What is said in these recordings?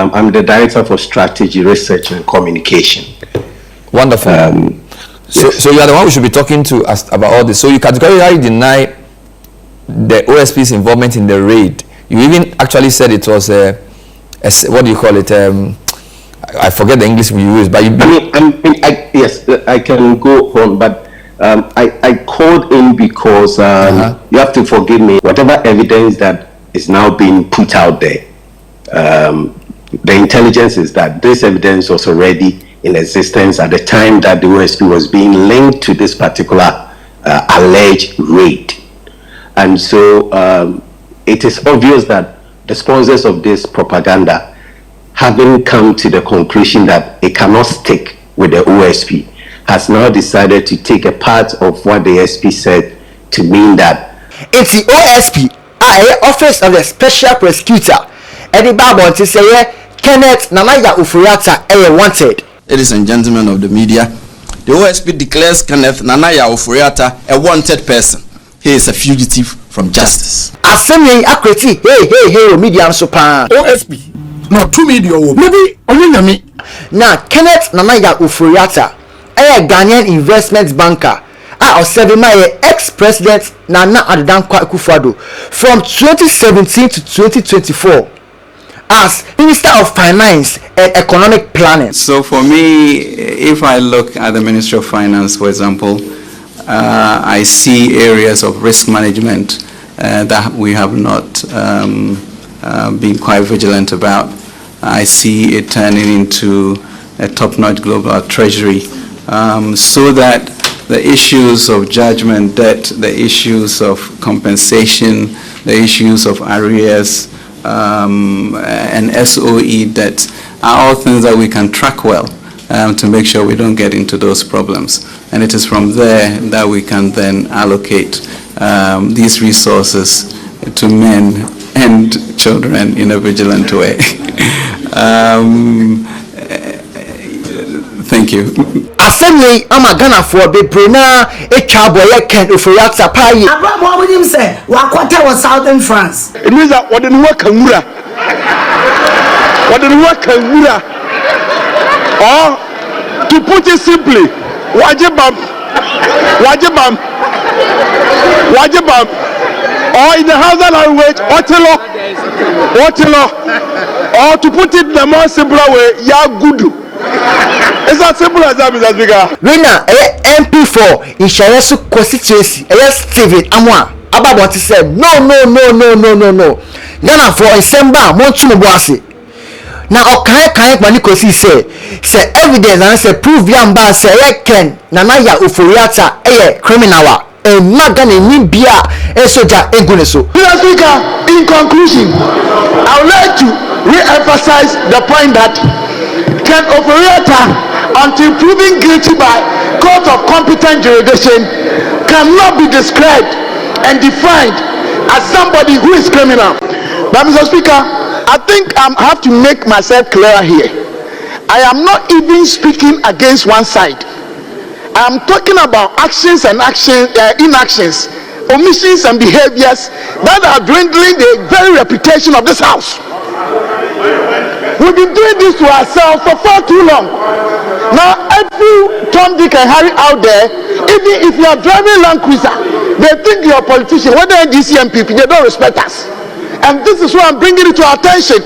I'm the Director for Strategy, Research and Communication. Wonderful. So you are the one we should be talking to us about all this. So you categorically deny the OSP's involvement in the raid. You even actually said it was what do you call it? I forget the English we use, but yes, I can go on, but I called in because you have to forgive me. Whatever evidence that is now being put out there, the intelligence is that this evidence was already in existence at the time that the OSP was being linked to this particular alleged raid. And so it is obvious that the sponsors of this propaganda, having come to the conclusion that it cannot stick with the OSP, has now decided to take a part of what the SP said to mean that it's the OSP, Office of the Special Prosecutor, Eddie Babon to say Kenneth Nanaya Ofori-Atta wanted. Ladies and gentlemen of the media, the OSP declares Kenneth Nanaya Ofori-Atta a wanted person. He is a fugitive from justice. Assembly akreti, hey, media so pa. OSP, no 2 million, maybe only me. Now Kenneth Nanaya Ofori-Atta, a Ghanaian investment banker, I serving my ex-president Nana Addo Akufo-Addo from 2017 to 2024. As Minister of Finance and Economic Planning. So for me, if I look at the Ministry of Finance, for example, I see areas of risk management that we have not been quite vigilant about. I see it turning into a top-notch global treasury, so that the issues of judgment debt, the issues of compensation, the issues of arrears, and SOE debt are all things that we can track well to make sure we don't get into those problems. And it is from there that we can then allocate these resources to men and children in a vigilant way. Thank you. Assembly, I'm a Ghana for the Bruna, a cowboy, Kent Ofori-Atta Pai. What would you say? Wakwata was southern France. It means that what didn't work Kamura. What didn't work Kamura. Or, to put it simply, Wajibam. Or in the Hausa language, Otelo. Or to put it in a more simpler way, Yagudu. It's as simple as that, Mr. Speaker. Winner, MP4 in Shayesu constituency, Steven Amwa. Ababonti said, no. Ghana for December, Monchumubuasi. Now, Okai Manikosi say evidence and say prove Yamba say Ken Nanaya Ofori-Atta a criminal. And Magani Nimbia a soldier Eguneso. Mr. Speaker, in conclusion, I would like to re-emphasize the point that Ken Ofori-Atta, until proven guilty by court of competent jurisdiction, cannot be described and defined as somebody who is criminal. But Mr. Speaker, I think I have to make myself clear here. I am not even speaking against one side. I am talking about actions and inactions, omissions and behaviors that are dwindling the very reputation of this house. We've been doing this to ourselves for far too long. Now, every Tom, Dick and Harry out there, even if you are driving Land Cruiser, they think you're a politician. Whether DC MPP, they don't respect us. And this is why I'm bringing it to our attention.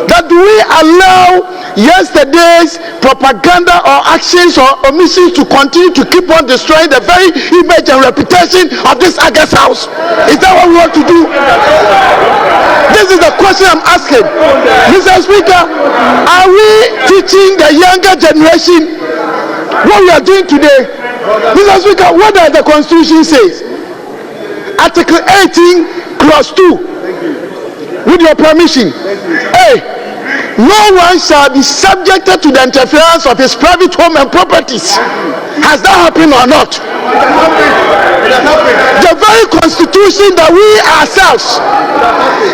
That do we allow yesterday's propaganda or actions or omissions to continue to keep on destroying the very image and reputation of this August house? Is that what we want to do? This is the question I'm asking. Mr. Speaker, are we teaching the younger generation what we are doing today? Mr. Speaker, what does the Constitution say? Article 18, Clause 2. With your permission. Hey, no one shall be subjected to the interference of his private home and properties. Has that happened or not? The very constitution that we ourselves,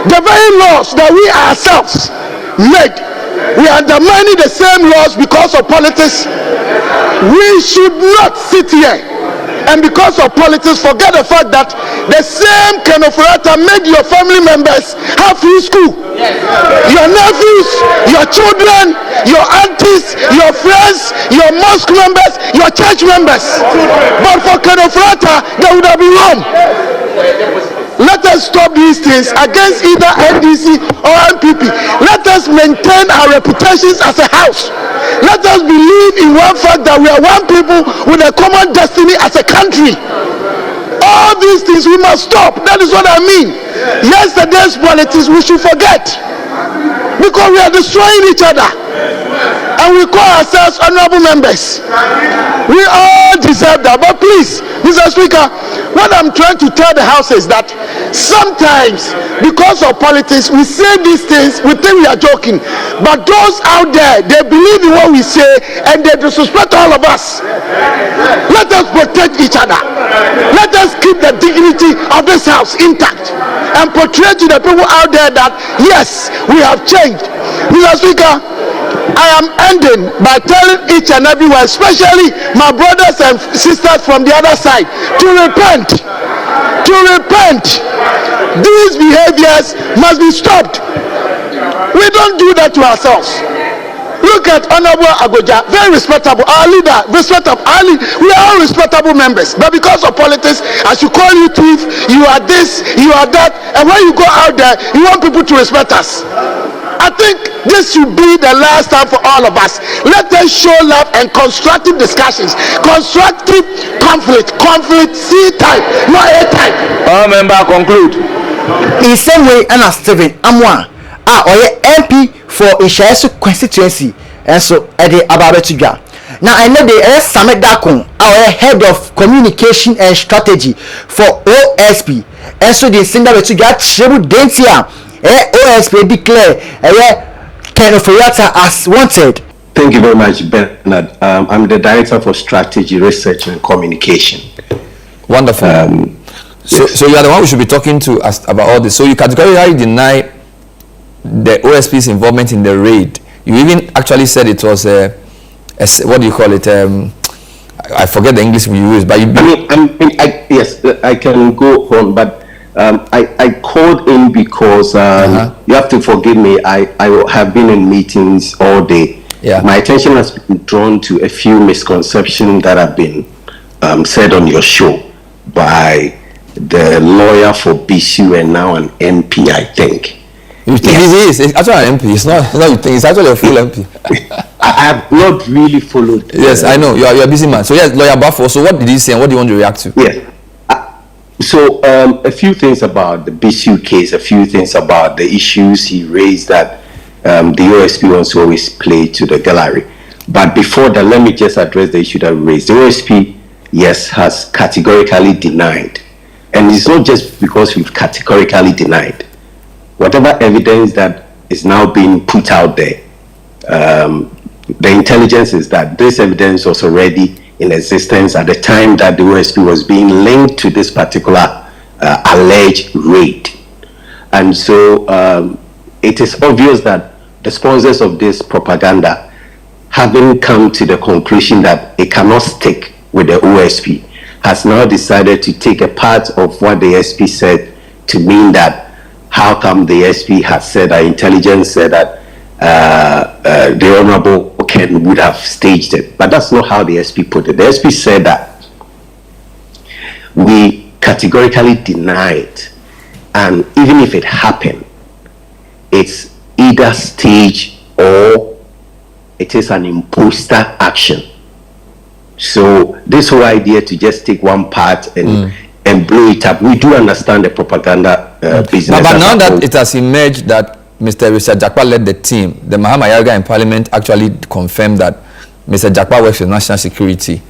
the very laws that we ourselves made, we are undermining the same laws because of politics. We should not sit here and because of politics forget the fact that the same Ken Ofori-Atta made your family members have free school. Your nephews, your children, your aunties, your friends, your mosque members, your church members. But for Ken Ofori-Atta, they would have been wrong. Let us stop these things against either NDC or MPP. Let us maintain our reputations as a house. Let us believe in one fact that we are one people with a common destiny as a country. All these things we must stop. That is what I mean. Yesterday's politics we should forget, because we are destroying each other. And we call ourselves honorable members. We all deserve that. But please, Mr. Speaker, what I'm trying to tell the House is that sometimes, because of politics, we say these things, we think we are joking. But those out there, they believe in what we say and they disrespect all of us. Let us protect each other. Let us keep the dignity of this House intact and portray to the people out there that, yes, we have changed. Mr. Speaker, I am ending by telling each and everyone, especially my brothers and sisters from the other side, to repent. To repent. These behaviors must be stopped. We don't do that to ourselves. Look at Honorable Agoja, very respectable. Our leader, respectable. We are all respectable members. But because of politics, as you call you thief, you are this, you are that, and when you go out there, you want people to respect us. I think this should be the last time for all of us. Let us show love and constructive discussions. Constructive conflict C type, not A type. All member conclude. In the same way, Anna Stephen Amwa, MP for Ishaesu constituency, and so at the Ababetugya. Now I know the Samet Dakon, our head of communication and strategy for OSP, and so the Sinda Betuga Chibu Dentia. OSP declare Ken Ofori-Atta as wanted. Thank you very much, Bernard. I'm the Director for Strategy, Research and Communication. Wonderful. Yes. So you are the one we should be talking to us about all this. So you categorically deny the OSP's involvement in the raid. You even actually said it was a what do you call it? I forget the English we use, but yes, I can go on, but I called in because you have to forgive me. I have been in meetings all day. Yeah. My attention has been drawn to a few misconceptions that have been said on your show by the lawyer for BCU and now an MP, I think. You think yes. It's actually an MP. It's not you think it's actually a full MP. I have not really followed. Yes, I know. You're a busy man. So yes, lawyer Buffo. So what did he say and what do you want to react to? Yes. So a few things about the BCU case, a few things about the issues he raised that the OSP wants to always play to the gallery. But before that, let me just address the issue that we raised. The OSP, yes, has categorically denied. And it's not just because we've categorically denied. Whatever evidence that is now being put out there, the intelligence is that this evidence was already in existence at the time that the OSP was being linked to this particular alleged raid. And so it is obvious that the sponsors of this propaganda, having come to the conclusion that it cannot stick with the OSP, has now decided to take a part of what the SP said to mean that how come the SP has said that intelligence said that the Honorable Ken would have staged it. But that's not how the SP put it. The SP said that we categorically deny it, and even if it happened, it's either staged or it is an imposter action. So this whole idea to just take one part and blow it up, we do understand the propaganda business. But now that it has emerged that Mr. Richard Jakpa led the team, the Mahama Yarga in Parliament actually confirmed that Mr. Jakpa works with national security.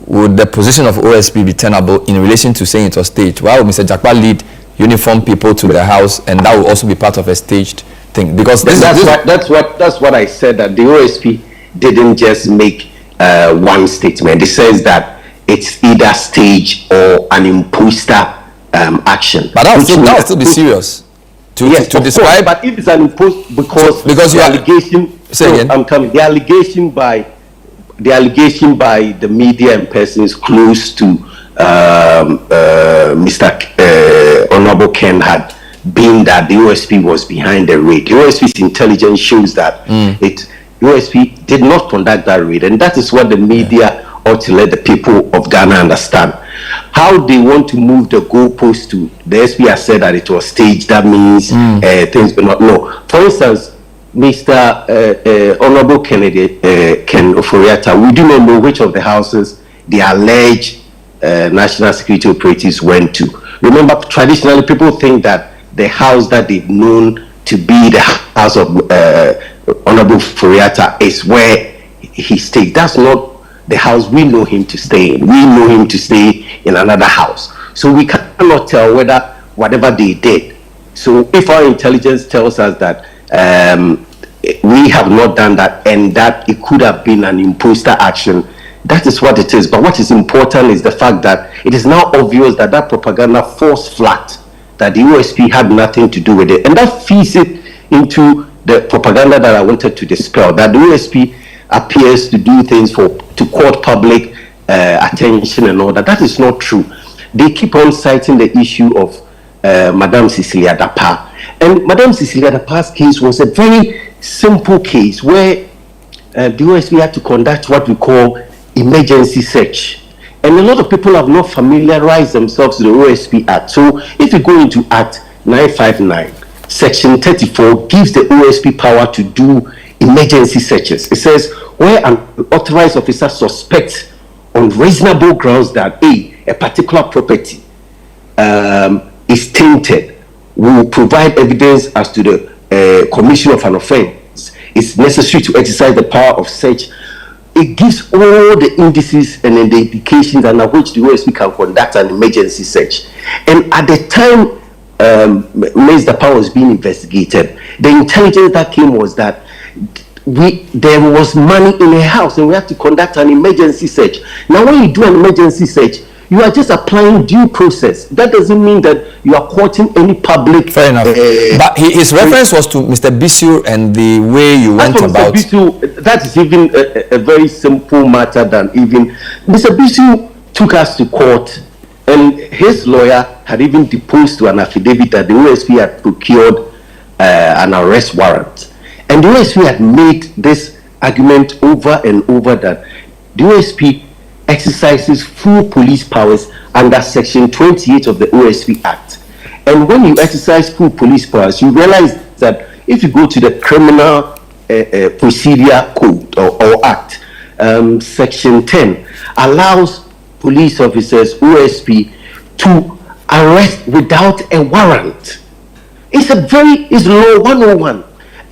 Would the position of OSP be tenable in relation to saying it was staged? Why would Mr. Jakpa lead uniformed people to the house, and that will also be part of a staged thing? Because that's what I said, that the OSP didn't just make one statement. It says that it's either staged or an imposter action. But that will still be serious. To describe, but if it's an imposter, because the allegation. Say again. I'm coming. The allegation by the media and persons close to Mr. Honorable Ken had been that the OSP was behind the raid. The OSP's intelligence shows that OSP did not conduct that raid, and that is what the media ought to let the people of Ghana understand. How they want to move the goalpost to the SP has said that it was staged. That means things will not. No. For instance, Mr. Honorable Kennedy Ken Ofori-Atta, we do not know which of the houses the alleged national security operatives went to. Remember, traditionally, people think that the house that they've known to be the house of Honorable Ofori-Atta is where he stayed. That's not the house we know him to stay in. We know him to stay in another house. So we cannot tell whether whatever they did. So if our intelligence tells us that we have not done that and that it could have been an imposter action, that is what it is. But what is important is the fact that it is now obvious that that propaganda falls flat, that the OSP had nothing to do with it. And that feeds it into the propaganda that I wanted to dispel, that the OSP appears to do things to court public attention and all that. That is not true. They keep on citing the issue of Madame Cecilia Dapa. And Madame Cecilia Dapa's case was a very simple case where the OSP had to conduct what we call emergency search. And a lot of people have not familiarized themselves with the OSP Act. So if you go into Act 959, Section 34 gives the OSP power to do emergency searches. It says where an authorized officer suspects on reasonable grounds that a particular property is tainted, will provide evidence as to the commission of an offense. It's necessary to exercise the power of search. It gives all the indices and the indications under which the OSP can conduct an emergency search. And at the time Ms. Dapa was being investigated, the intelligence that came was that there was money in her house and we had to conduct an emergency search. Now when you do an emergency search, you are just applying due process. That doesn't mean that you are courting any public. Fair enough. But his reference was to Mr. Bisu and the way you went about. Mr. Bisu, that is even a very simple matter than even. Mr. Bisu took us to court and his lawyer had even deposed to an affidavit that the OSP had procured an arrest warrant. And the OSP had made this argument over and over that the OSP exercises full police powers under Section 28 of the OSP Act. And when you exercise full police powers, you realize that if you go to the Criminal Procedure Code or Act, Section 10 allows police officers, OSP, to arrest without a warrant. It's law 101.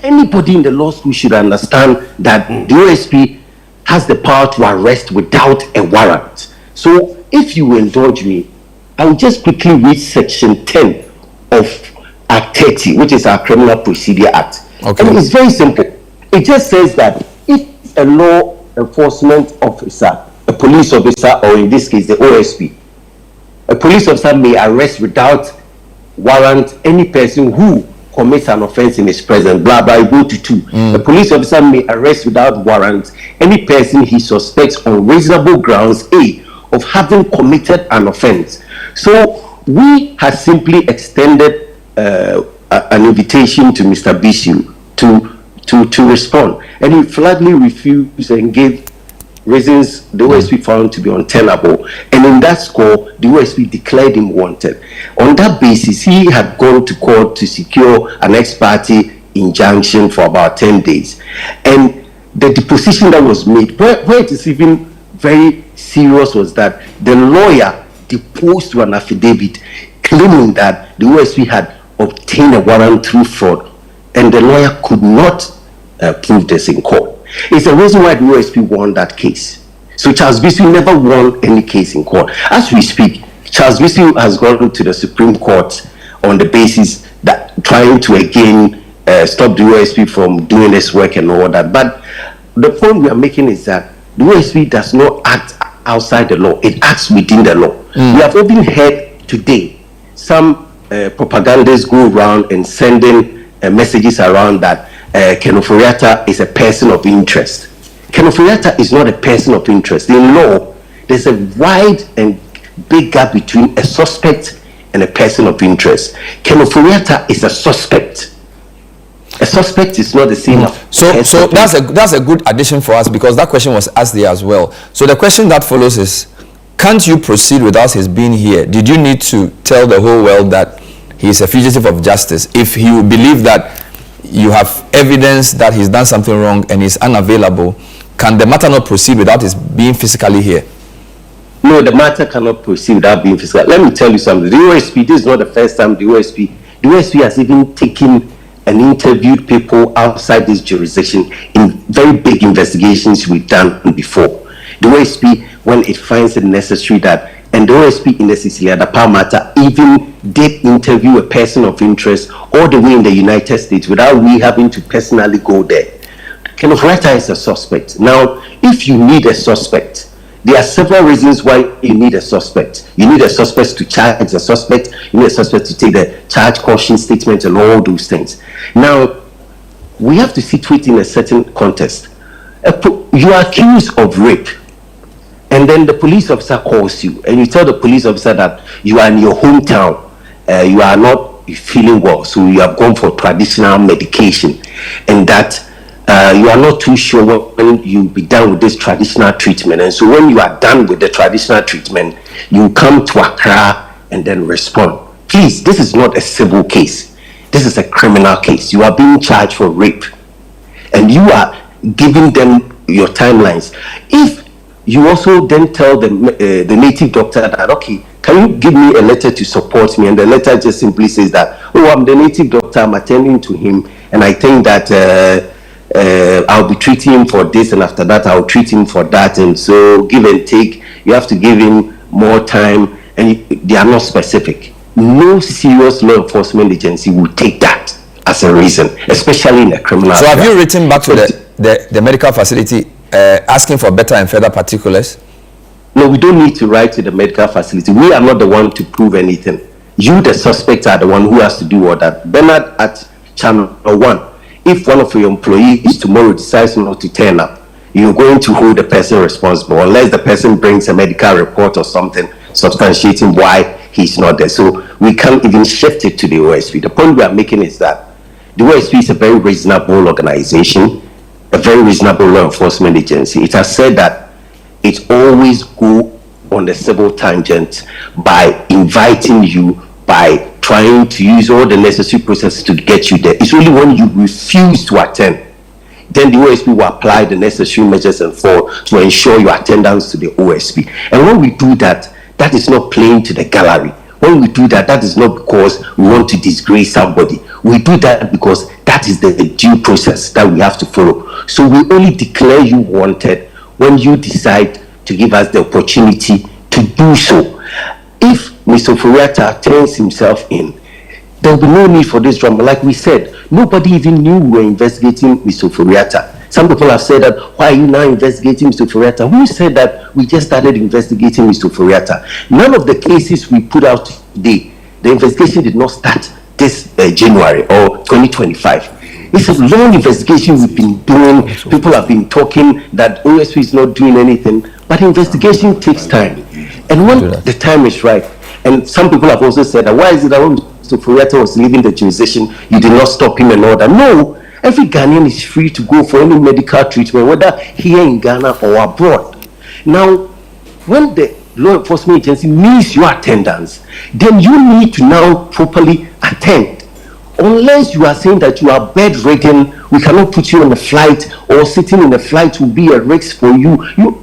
Anybody in the law school should understand that the OSP has the power to arrest without a warrant. So if you indulge me, I will just quickly read Section 10 of Act 30, which is our Criminal Procedure Act. Okay. And it's very simple. It just says that if a law enforcement officer, a police officer, or in this case the OSP, a police officer may arrest without warrant any person who commits an offense in his presence, blah blah, go to 2. A police officer may arrest without warrant any person he suspects on reasonable grounds of having committed an offense. So we have simply extended an invitation to Mr. Bisu to respond, and he flatly refused and gave reasons the OSP found to be untenable, and in that score the OSP declared him wanted. On that basis, he had gone to court to secure an ex parte injunction for about 10 days, and the deposition that was made, where it is even very serious, was that the lawyer deposed to an affidavit claiming that the OSP had obtained a warrant through fraud, and the lawyer could not prove this in court. It's the reason why the OSP won that case. So Charles Bisu never won any case in court. As we speak, Charles Bisu has gone to the Supreme Court on the basis that trying to again stop the OSP from doing this work and all that. But the point we are making is that the OSP does not act outside the law. It acts within the law. We have even heard today some propagandists go around and sending messages around that Ken Ofori-Atta is a person of interest. Ken Ofori-Atta is not a person of interest. In law, there's a wide and big gap between a suspect and a person of interest. Ken Ofori-Atta is a suspect. A suspect is not the same. So that's a good addition for us, because that question was asked there as well. So the question that follows is, can't you proceed without his being here? Did you need to tell the whole world that he is a fugitive of justice? If you believe that you have evidence that he's done something wrong and is unavailable, can the matter not proceed without his being physically here? No, the matter cannot proceed without being physical. Let me tell you something. The OSP, this is not the first time the OSP has even taken and interviewed people outside this jurisdiction in very big investigations we've done before. The OSP, when it finds it necessary that, and the OSP in the Sicily-Adapa matter even did interview a person of interest all the way in the United States without we having to personally go there. Ken Ofori-Atta is a suspect. Now, if you need a suspect, there are several reasons why you need a suspect. You need a suspect to charge a suspect. You need a suspect to take the charge caution statement and all those things. Now, we have to situate in a certain context. You are accused of rape, and then the police officer calls you, and you tell the police officer that you are in your hometown, you are not feeling well, so you have gone for traditional medication, and that you are not too sure when you'll be done with this traditional treatment. And so when you are done with the traditional treatment, you come to Accra and then respond. Please, this is not a civil case. This is a criminal case. You are being charged for rape, and you are giving them your timelines. If you also then tell the native doctor that, okay, can you give me a letter to support me? And the letter just simply says that, oh, I'm the native doctor, I'm attending to him, and I think that I'll be treating him for this, and after that I'll treat him for that, and so give and take. You have to give him more time, and they are not specific. No serious law enforcement agency will take that as a reason, especially in a criminal. So have you written back to the medical facility asking for better and further particulars? No, we don't need to write to the medical facility. We are not the one to prove anything. You, the suspect, are the one who has to do all that. Bernard, at channel 1, if one of your employees tomorrow decides not to turn up, you're going to hold the person responsible unless the person brings a medical report or something substantiating why he's not there. So we can't even shift it to the OSP. The point we are making is that the OSP is a very reasonable organization, a very reasonable law enforcement agency. It has said that it always go on the civil tangent by inviting you, by trying to use all the necessary processes to get you there. It's only when you refuse to attend, then the OSP will apply the necessary measures and to ensure your attendance to the OSP. And when we do that, that is not playing to the gallery. When we do that, that is not because we want to disgrace somebody. We do that because that is the due process that we have to follow. So we only declare you wanted when you decide to give us the opportunity to do so. If Mr. Ofori-Atta turns himself in, there will be no need for this drama. Like we said, nobody even knew we were investigating Mr. Ofori-Atta. Some people have said that, why are you now investigating Mr. Ofori-Atta? Who said that we just started investigating Mr. Ofori-Atta? None of the cases we put out today, the investigation did not start this January or 2025. It's a long investigation we've been doing. People have been talking that OSP is not doing anything, but investigation takes time. And when the time is right, and some people have also said that, why is it that when Mr. Ofori-Atta was leaving the jurisdiction, you did not stop him and all that? No, every Ghanaian is free to go for any medical treatment, whether here in Ghana or abroad. Now, when the law enforcement agency needs your attendance, then you need to now properly attend. Unless you are saying that you are bedridden, we cannot put you on a flight, or sitting in a flight will be a risk for you.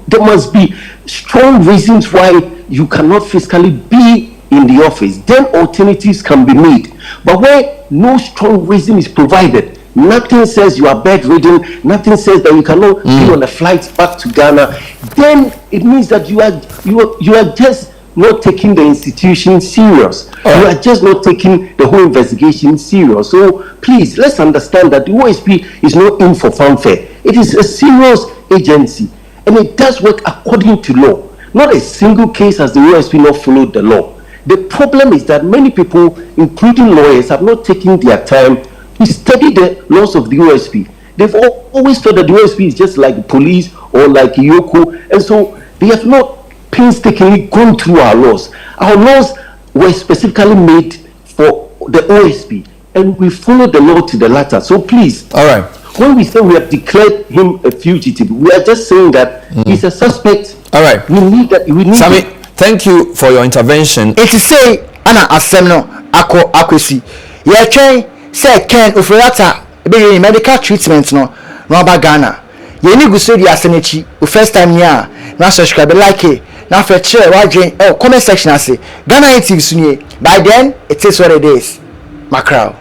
There must be strong reasons why you cannot physically be in the office. Then alternatives can be made. But where no strong reason is provided, nothing says you are bedridden, nothing says that you cannot be on a flight back to Ghana, then it means that you are just not taking the institution serious. You are just not taking the whole investigation serious. So please, let's understand that the OSP is not in for fanfare. It is a serious agency, and it does work according to law. Not a single case has the OSP not followed the law. The problem is that many people, including lawyers, have not taken their time to study the laws of the OSP. They've always thought that the OSP is just like the police or like Yoko, and so they have not painstakingly gone through our laws. Our laws were specifically made for the OSP, and we follow the law to the letter. So please, all right. When we say we have declared him a fugitive, we are just saying that he's a suspect. All right. We need that. We need. Sammy, thank you for your intervention. It is say ana asem no akwesi. Ye twen say Ken Ofori-Atta be medical treatment no ba Ghana. Ye ni guso di asenechi o first time here na subscribe like na fe share wagin comment section ase Ghana TV sunye. By then it is what it is. Macron.